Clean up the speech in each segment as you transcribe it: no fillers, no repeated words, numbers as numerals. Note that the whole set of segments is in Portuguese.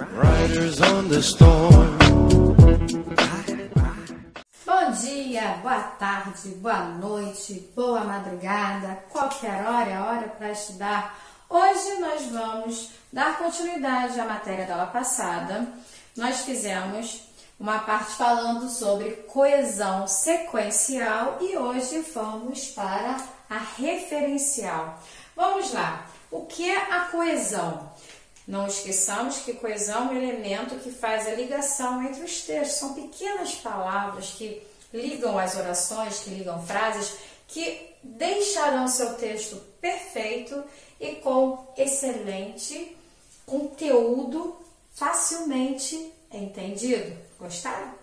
Riders on the storm. Bom dia, boa tarde, boa noite, boa madrugada, qualquer hora é hora para estudar. Hoje nós vamos dar continuidade à matéria da aula passada. Nós fizemos uma parte falando sobre coesão sequencial e hoje vamos para a referencial. Vamos lá, o que é a coesão? Não esqueçamos que coesão é um elemento que faz a ligação entre os textos. São pequenas palavras que ligam as orações, que ligam frases, que deixarão seu texto perfeito e com excelente conteúdo, facilmente entendido. Gostaram?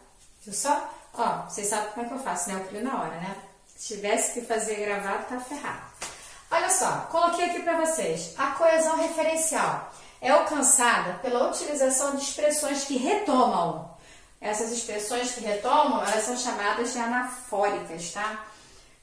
Viu só? Ó, vocês sabem como é que eu faço, né? Eu crio na hora, né? Se tivesse que fazer gravado, tá ferrado. Olha só, coloquei aqui para vocês. A coesão referencial é alcançada pela utilização de expressões que retomam. Essas expressões que retomam, elas são chamadas de anafóricas, tá?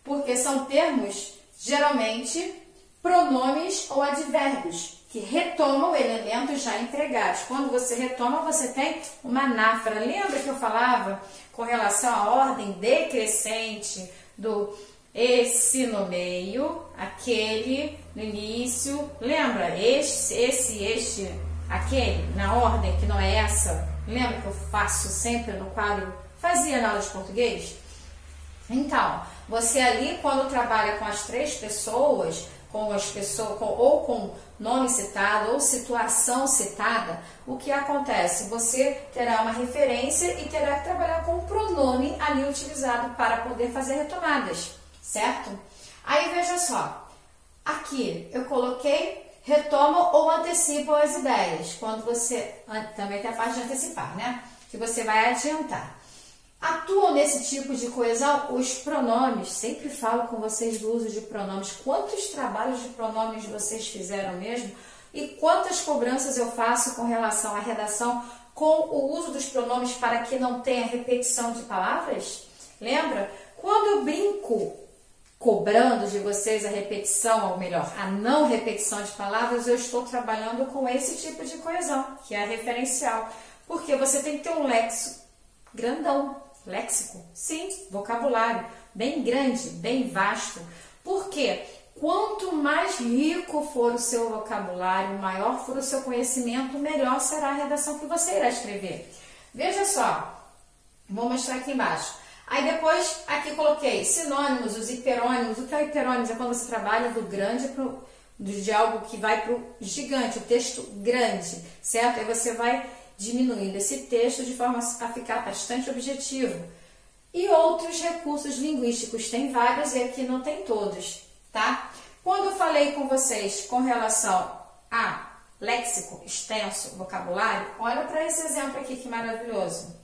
Porque são termos, geralmente, pronomes ou advérbios, que retomam elementos já empregados. Quando você retoma, você tem uma anáfora. Lembra que eu falava com relação à ordem decrescente do esse no meio, aquele no início? Lembra? Este, aquele, na ordem que não é essa. Lembra que eu faço sempre no quadro, fazia na aula de português? Então, você ali, quando trabalha com as três pessoas, ou com nome citado, ou situação citada, o que acontece? Você terá uma referência e terá que trabalhar com o pronome ali utilizado para poder fazer retomadas, certo? Aí, veja só, aqui eu coloquei retoma ou antecipa as ideias. Quando você, também tem a parte de antecipar, né? Que você vai adiantar. Atuam nesse tipo de coesão os pronomes. Sempre falo com vocês do uso de pronomes. Quantos trabalhos de pronomes vocês fizeram mesmo? E quantas cobranças eu faço com relação à redação com o uso dos pronomes para que não tenha repetição de palavras? Lembra? Quando eu brinco cobrando de vocês a repetição, ou melhor, a não repetição de palavras, eu estou trabalhando com esse tipo de coesão, que é a referencial. Porque você tem que ter um léxico grandão. Léxico? Sim, vocabulário. Bem grande, bem vasto. Por quê? Quanto mais rico for o seu vocabulário, maior for o seu conhecimento, melhor será a redação que você irá escrever. Veja só, vou mostrar aqui embaixo. Aí depois, aqui coloquei sinônimos, os hiperônimos. O que é hiperônimos? É quando você trabalha do grande de algo que vai para o gigante, o texto grande, certo? Aí você vai diminuindo esse texto de forma a ficar bastante objetivo. E outros recursos linguísticos, tem vários e aqui não tem todos, tá? Quando eu falei com vocês com relação a léxico extenso, vocabulário, olha para esse exemplo aqui que maravilhoso.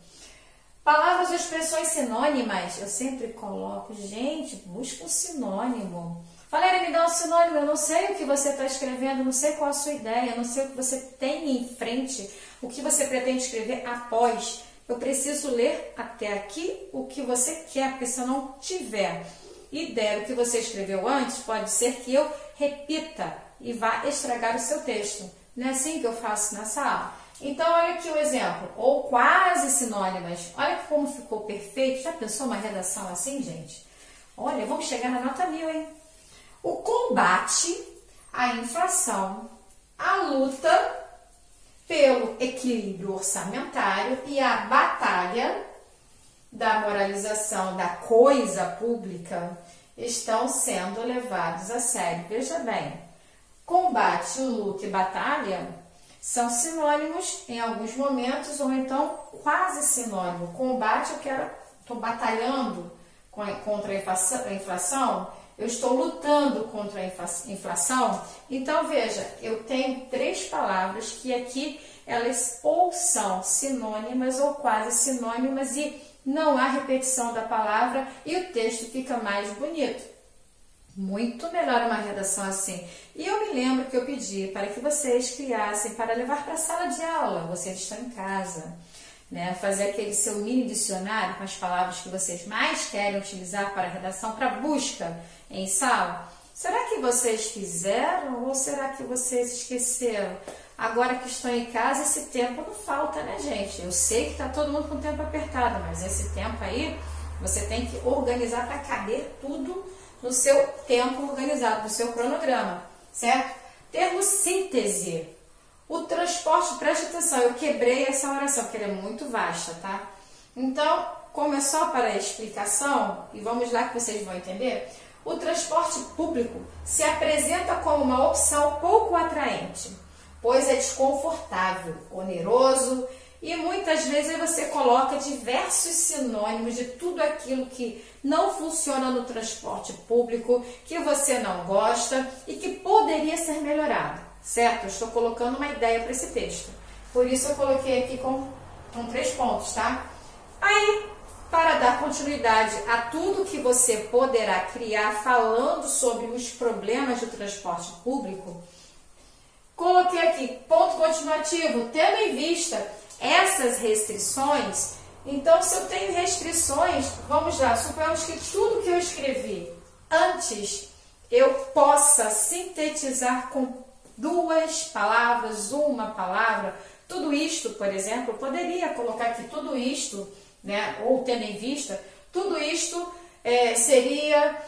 Palavras ou expressões sinônimas, eu sempre coloco, gente, busca um sinônimo. Valéria, me dá um sinônimo, eu não sei o que você está escrevendo, não sei qual a sua ideia, não sei o que você tem em frente, o que você pretende escrever após. Eu preciso ler até aqui o que você quer, porque se eu não tiver ideia do que você escreveu antes, pode ser que eu repita e vá estragar o seu texto. Não é assim que eu faço nessa aula? Então, olha aqui o exemplo, ou quase sinônimas. Olha como ficou perfeito. Já pensou uma redação assim, gente? Olha, vamos chegar na nota 1000, hein? O combate à inflação, a luta pelo equilíbrio orçamentário e a batalha da moralização da coisa pública estão sendo levados a sério. Veja bem, combate, luta e batalha são sinônimos em alguns momentos, ou então quase sinônimo. Combate, estou batalhando contra a inflação, eu estou lutando contra a inflação. Então, veja, eu tenho três palavras que aqui elas ou são sinônimas ou quase sinônimas e não há repetição da palavra e o texto fica mais bonito. Muito melhor uma redação assim. E eu me lembro que eu pedi para que vocês criassem para levar para a sala de aula. Vocês estão em casa, né? Fazer aquele seu mini dicionário com as palavras que vocês mais querem utilizar para a redação, para busca em sala. Será que vocês fizeram ou será que vocês esqueceram? Agora que estou em casa, esse tempo não falta, né, gente? Eu sei que está todo mundo com o tempo apertado, mas esse tempo aí você tem que organizar para caber tudo no seu tempo organizado, no seu cronograma, certo? Termo síntese. O transporte, preste atenção, eu quebrei essa oração, porque ela é muito vasta, tá? Então, como é só para a explicação, e vamos lá que vocês vão entender, o transporte público se apresenta como uma opção pouco atraente, pois é desconfortável, oneroso e muitas vezes você coloca diversos sinônimos de tudo aquilo que não funciona no transporte público, que você não gosta e que poderia ser melhorado, certo? Eu estou colocando uma ideia para esse texto, por isso eu coloquei aqui com 3 pontos, tá? Aí, para dar continuidade a tudo que você poderá criar falando sobre os problemas do transporte público, coloquei aqui, ponto continuativo, tendo em vista essas restrições. Então, se eu tenho restrições, vamos lá, suponhamos que tudo que eu escrevi antes, eu possa sintetizar com 2 palavras, uma palavra. Tudo isto, por exemplo, eu poderia colocar aqui tudo isto, né, ou tendo em vista, tudo isto seria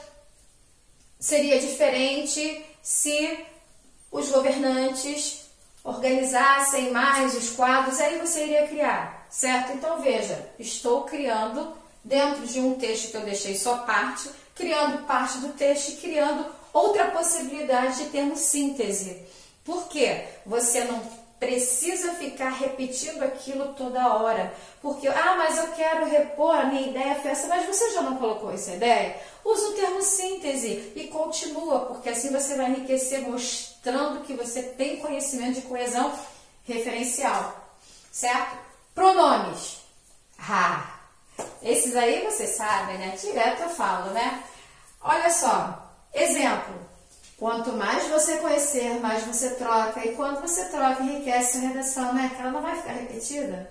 diferente se os governantes organizassem mais os quadros, aí você iria criar, certo? Então, veja, estou criando dentro de um texto que eu deixei só parte, criando parte do texto e criando outra possibilidade de termo síntese. Por quê? Você não precisa ficar repetindo aquilo toda hora, porque, mas eu quero repor a minha ideia foi essa, mas você já não colocou essa ideia? Usa o termo síntese e continua, porque assim você vai enriquecer mostrando que você tem conhecimento de coesão referencial, certo? Pronomes. Esses aí vocês sabem, né? Direto eu falo, né? Olha só, exemplo. Quanto mais você conhecer, mais você troca. E quando você troca, enriquece a redação, né? Que ela não vai ficar repetida.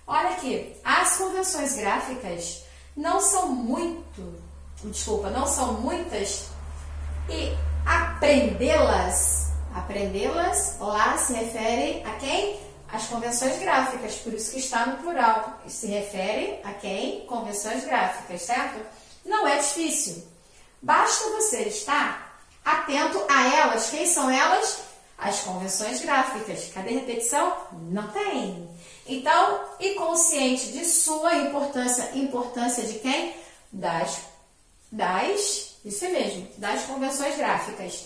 Olha aqui, as convenções gráficas não são muitas e aprendê-las lá se refere a quem? As convenções gráficas, por isso que está no plural. Se refere a quem? Convenções gráficas, certo? Não é difícil. Basta você estar atento a elas. Quem são elas? As convenções gráficas. Cadê repetição? Não tem. Então, e consciente de sua importância de quem? Isso mesmo, das convenções gráficas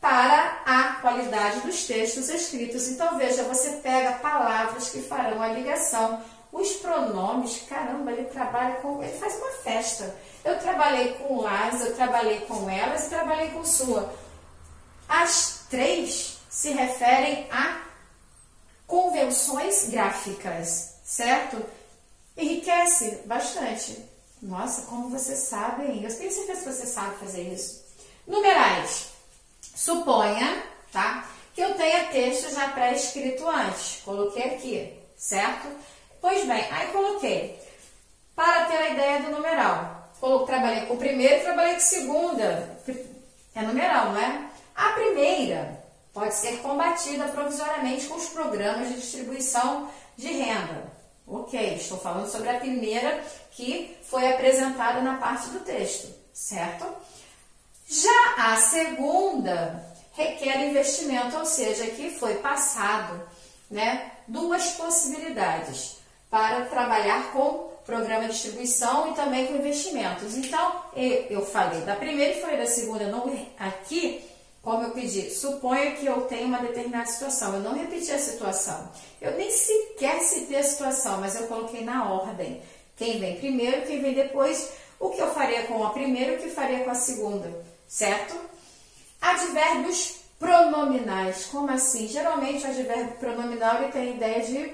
para a qualidade dos textos escritos. Então, veja, você pega palavras que farão a ligação. Os pronomes, caramba, ele faz uma festa. Eu trabalhei com las, eu trabalhei com elas e trabalhei com sua. As 3 se referem a convenções gráficas, certo? Enriquece bastante. Nossa, como você sabe, hein? Eu tenho certeza que você sabe fazer isso. Numerais. Suponha, tá? Que eu tenha texto já pré-escrito antes. Coloquei aqui, certo? Pois bem, aí coloquei. Para ter a ideia do numeral. Trabalhei com o primeiro e trabalhei com a segunda. É numeral, não é? A primeira pode ser combatida provisoriamente com os programas de distribuição de renda. Ok, estou falando sobre a primeira que foi apresentada na parte do texto, certo? Já a segunda requer investimento, ou seja, aqui foi passado, né, 2 possibilidades para trabalhar com programa de distribuição e também com investimentos. Então, eu falei da primeira e falei da segunda. Aqui, como eu pedi, suponha que eu tenho uma determinada situação. Eu não repeti a situação. Eu nem sequer citei a situação, mas eu coloquei na ordem. Quem vem primeiro, quem vem depois, o que eu faria com a primeira e o que faria com a segunda, certo? Advérbios pronominais. Como assim? Geralmente o advérbio pronominal ele tem a ideia de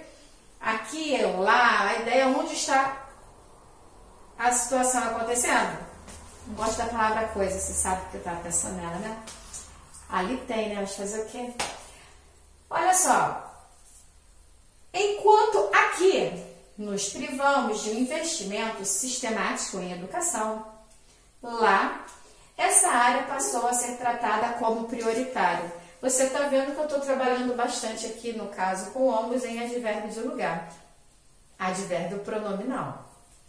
aqui, eu, lá, a ideia onde está a situação acontecendo. Não gosto da palavra coisa, você sabe que eu estava pensando nela, né? Ali tem, né? Vamos fazer o quê? Olha só. Enquanto aqui nos privamos de um investimento sistemático em educação, lá essa área passou a ser tratada como prioritária. você está vendo que eu estou trabalhando bastante aqui, no caso, com ambos em advérbio de lugar. Advérbio pronominal,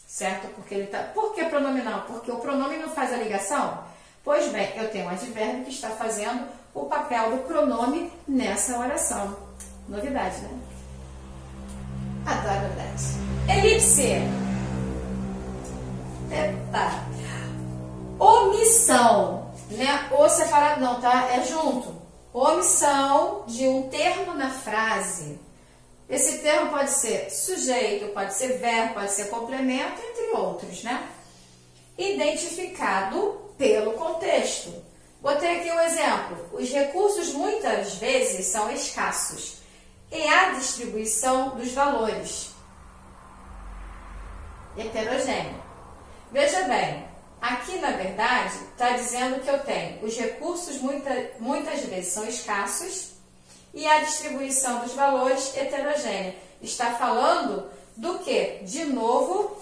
certo? Porque ele tá... Por que pronominal? Porque o pronome não faz a ligação? Pois bem, eu tenho um advérbio que está fazendo o papel do pronome nessa oração. Novidade, né? Adoro novidade. Elipse. Eita. Omissão, né? Ou separado não, tá? É junto. Omissão de um termo na frase. Esse termo pode ser sujeito, pode ser verbo, pode ser complemento, entre outros, né? Identificado pelo contexto. Botei aqui um exemplo. Os recursos muitas vezes são escassos. E a distribuição dos valores. Heterogêneo. Veja bem, aqui na verdade está dizendo que eu tenho os recursos muitas vezes são escassos e a distribuição dos valores heterogênea. Está falando do que? De novo,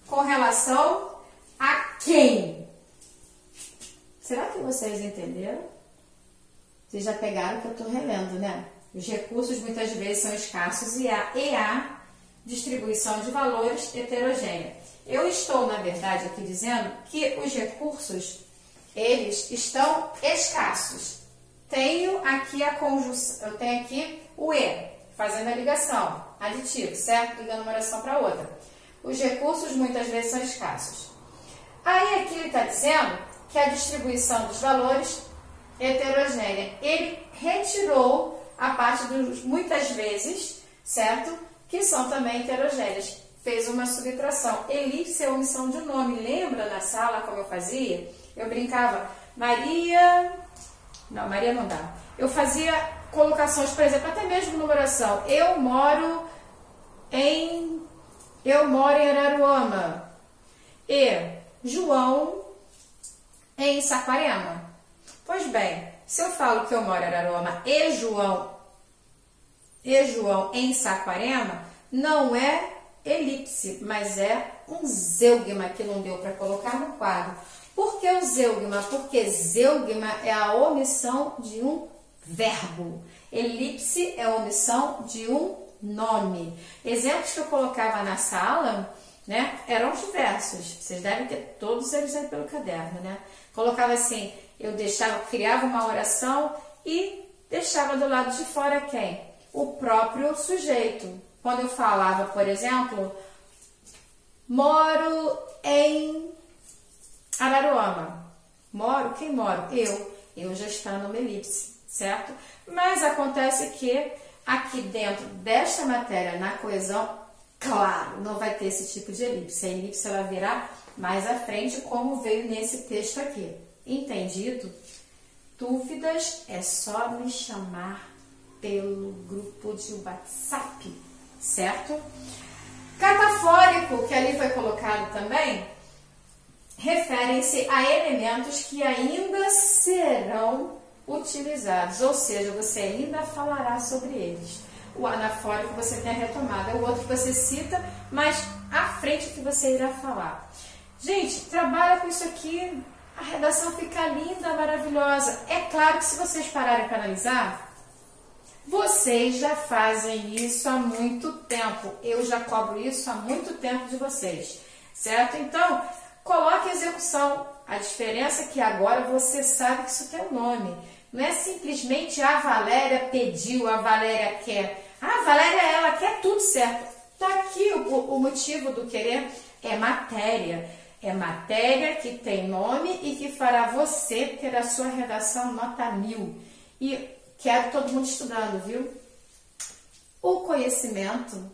com relação a quem? Será que vocês entenderam? Vocês já pegaram o que eu estou relendo, né? Os recursos muitas vezes são escassos e a distribuição de valores heterogênea. Eu estou, na verdade, aqui dizendo que os recursos, eles estão escassos. Tenho aqui a conjunção, eu tenho aqui o e, fazendo a ligação, aditivo, certo? Ligando uma oração para outra. Os recursos muitas vezes são escassos. Aí aqui ele está dizendo que a distribuição dos valores heterogênea. Ele retirou a parte dos muitas vezes, certo? Que são também heterogêneas. Fez uma subtração. Elipse é omissão de nome. Lembra na sala como eu fazia? Eu brincava, Maria... Não, Maria não dá. Eu fazia colocações, por exemplo, até mesmo numeração. Eu moro em Araruama. E João em Saquarema. Pois bem, se eu falo que eu moro em Araruama e João em Saquarema, não é elipse, mas é um zeugma que não deu para colocar no quadro. Por que o zeugma? Porque zeugma é a omissão de um verbo. Elipse é a omissão de um nome. Exemplos que eu colocava na sala, né, eram diversos. Vocês devem ter todos eles aí pelo caderno, né? Colocava assim, criava uma oração e deixava do lado de fora quem? O próprio sujeito. Quando eu falava, por exemplo, moro em Araruama. Moro? Quem moro? Eu já está numa elipse, certo? Mas acontece que aqui dentro desta matéria, na coesão, claro, não vai ter esse tipo de elipse. A elipse ela virá mais à frente, como veio nesse texto aqui. Entendido? Dúvidas? É só me chamar pelo grupo de WhatsApp, certo? Catafórico, que ali foi colocado também, referem-se a elementos que ainda serão utilizados, ou seja, você ainda falará sobre eles. O anafórico você tem a retomada, o outro que você cita, mas à frente que você irá falar. Gente, trabalha com isso aqui, a redação fica linda, maravilhosa. É claro que se vocês pararem para analisar, vocês já fazem isso há muito tempo. Eu já cobro isso há muito tempo de vocês, certo? Então, coloque a execução. A diferença é que agora você sabe que isso tem um nome. Não é simplesmente a Valéria pediu, a Valéria quer. A Valéria, ela quer tudo certo. Está aqui o motivo do querer. É matéria. É matéria que tem nome e que fará você ter a sua redação nota 1000. E quero todo mundo estudando, viu? O conhecimento,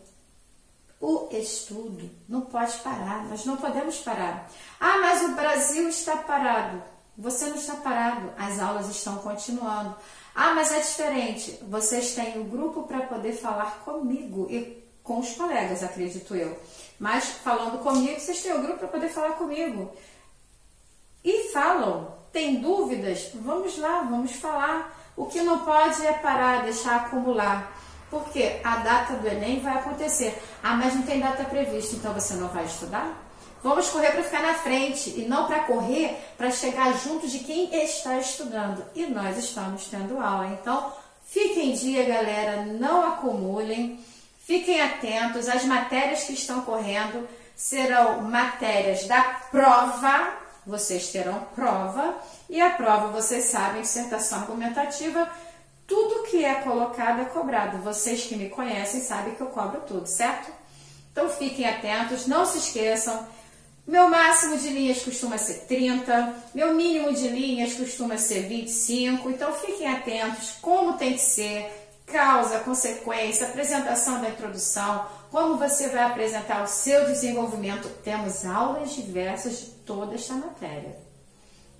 o estudo, não pode parar. Nós não podemos parar. Ah, mas o Brasil está parado. Você não está parado. As aulas estão continuando. Ah, mas é diferente. Vocês têm o grupo para poder falar comigo e com os colegas, acredito eu. Mas falando comigo, vocês têm o grupo para poder falar comigo. E falam. Tem dúvidas? Vamos lá, vamos falar. O que não pode é parar, deixar acumular. Porque a data do Enem vai acontecer. Ah, mas não tem data prevista, então você não vai estudar? Vamos correr para ficar na frente e não para correr para chegar junto de quem está estudando. E nós estamos tendo aula. Então, fiquem em dia, galera, não acumulem, fiquem atentos. As matérias que estão correndo serão matérias da prova, vocês terão prova, e a prova, vocês sabem, dissertação argumentativa, tudo que é colocado é cobrado. Vocês que me conhecem sabem que eu cobro tudo, certo? Então fiquem atentos, não se esqueçam, meu máximo de linhas costuma ser 30, meu mínimo de linhas costuma ser 25, então fiquem atentos como tem que ser, causa, consequência, apresentação da introdução, como você vai apresentar o seu desenvolvimento. Temos aulas diversas de toda esta matéria.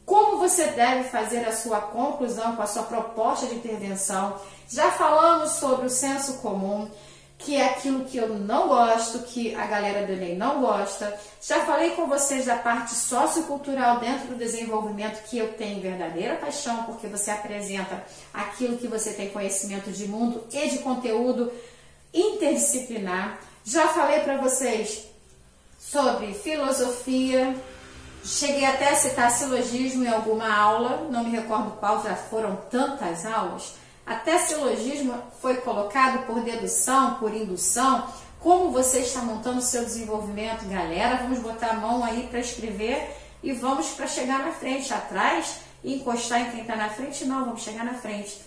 Como você deve fazer a sua conclusão com a sua proposta de intervenção. Já falamos sobre o senso comum, que é aquilo que eu não gosto, que a galera do Enem não gosta. Já falei com vocês da parte sociocultural dentro do desenvolvimento, que eu tenho verdadeira paixão, porque você apresenta aquilo que você tem conhecimento de mundo e de conteúdo interdisciplinar. Já falei para vocês sobre filosofia, cheguei até a citar silogismo em alguma aula, não me recordo qual, já foram tantas aulas. Até silogismo foi colocado por dedução, por indução. Como você está montando o seu desenvolvimento, galera? Vamos botar a mão aí para escrever e vamos para chegar na frente, atrás, e encostar em quem está na frente? Não, vamos chegar na frente.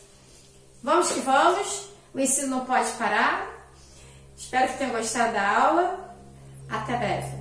Vamos que vamos, o ensino não pode parar. Espero que tenham gostado da aula. Até breve.